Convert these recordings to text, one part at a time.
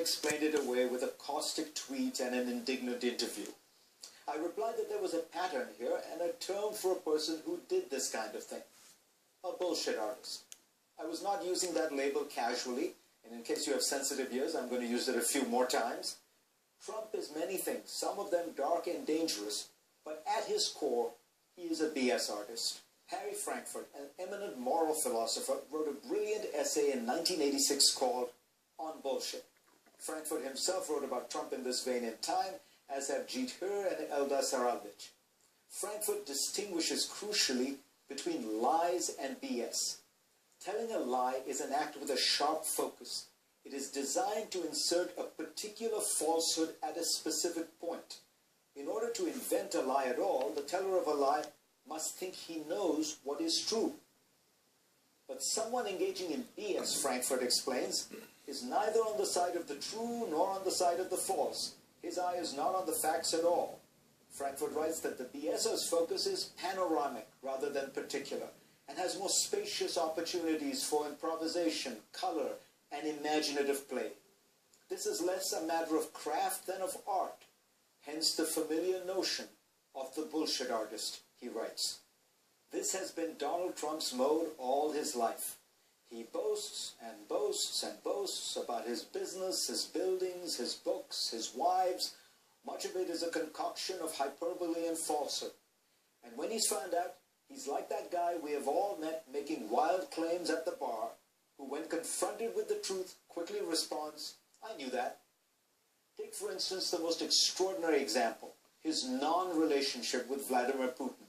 explained it away with a caustic tweet and an indignant interview. I replied that there was a pattern here and a term for a person who did this kind of thing. A bullshit artist. I was not using that label casually, and in case you have sensitive ears, I'm going to use it a few more times. Trump is many things, some of them dark and dangerous, but at his core, he is a BS artist. Harry Frankfurt, an eminent moral philosopher, wrote a brilliant essay in 1986 called On Bullshit. Frankfurt himself wrote about Trump in this vein in Time, as have Jeet Heer and Eldar Saralvich. Frankfurt distinguishes crucially between lies and BS. Telling a lie is an act with a sharp focus. It is designed to insert a particular falsehood at a specific point. In order to invent a lie at all, the teller of a lie must think he knows what is true. But someone engaging in BS, Frankfurt explains, is neither on the side of the true nor on the side of the false. His eye is not on the facts at all. Frankfurt writes that the BSer's focus is panoramic rather than particular, and has more spacious opportunities for improvisation, color, and imaginative play. This is less a matter of craft than of art, hence the familiar notion of the bullshit artist, he writes. This has been Donald Trump's mode all his life. He boasts and boasts and boasts about his business, his buildings, his books, his wives. Much of it is a concoction of hyperbole and falsehood. And when he's found out, he's like that guy we have all met making wild claims at the bar, who when confronted with the truth quickly responds, I knew that. Take for instance the most extraordinary example, his non-relationship with Vladimir Putin.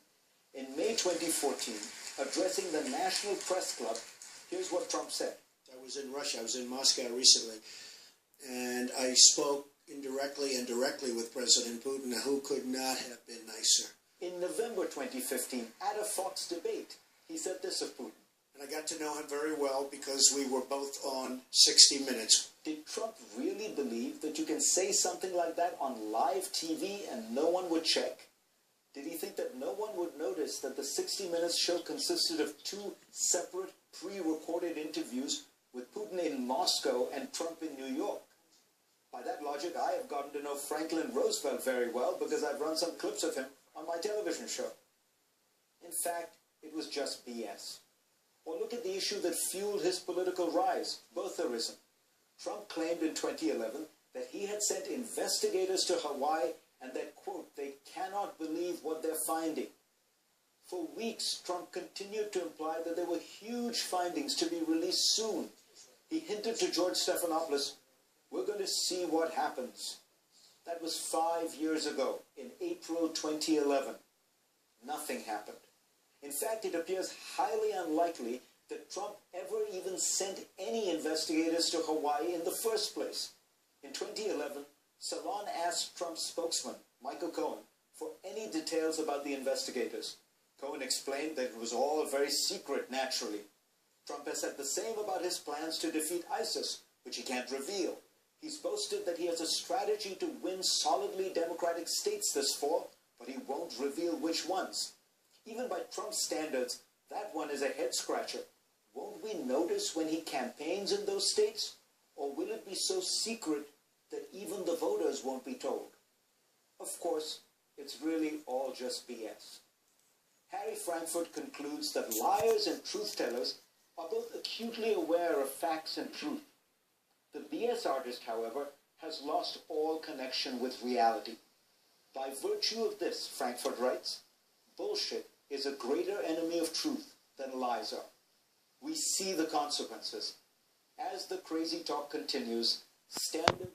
In May 2014, addressing the National Press Club, here's what Trump said. I was in Russia, I was in Moscow recently, and I spoke indirectly and directly with President Putin, who could not have been nicer. In November 2015, at a Fox debate, he said this of Putin. And I got to know him very well because we were both on 60 Minutes. Did Trump really believe that you can say something like that on live TV and no one would check? Did he think that no one would notice that the 60 Minutes show consisted of two separate pre-recorded interviews with Putin in Moscow and Trump in New York? By that logic, I have gotten to know Franklin Roosevelt very well because I've run some clips of him on my television show. In fact, it was just BS. Or look at the issue that fueled his political rise, birtherism. Trump claimed in 2011 that he had sent investigators to Hawaii and that, quote, they cannot believe what they're finding. For weeks, Trump continued to imply that there were huge findings to be released soon. He hinted to George Stephanopoulos, we're going to see what happens. That was 5 years ago, in April 2011. Nothing happened. In fact, it appears highly unlikely that Trump ever even sent any investigators to Hawaii in the first place. In 2011, Salon asked Trump's spokesman, Michael Cohen, for any details about the investigators. Cohen explained that it was all very secret, naturally. Trump has said the same about his plans to defeat ISIS, which he can't reveal. He's boasted that he has a strategy to win solidly Democratic states this fall, but he won't reveal which ones. Even by Trump's standards, that one is a head-scratcher. Won't we notice when he campaigns in those states? Or will it be so secret that even the voters won't be told? Of course, it's really all just BS. Harry Frankfurt concludes that liars and truth-tellers are both acutely aware of facts and truth. The BS artist, however, has lost all connection with reality. By virtue of this, Frankfurt writes, bullshit is a greater enemy of truth than lies are. We see the consequences. As the crazy talk continues, stand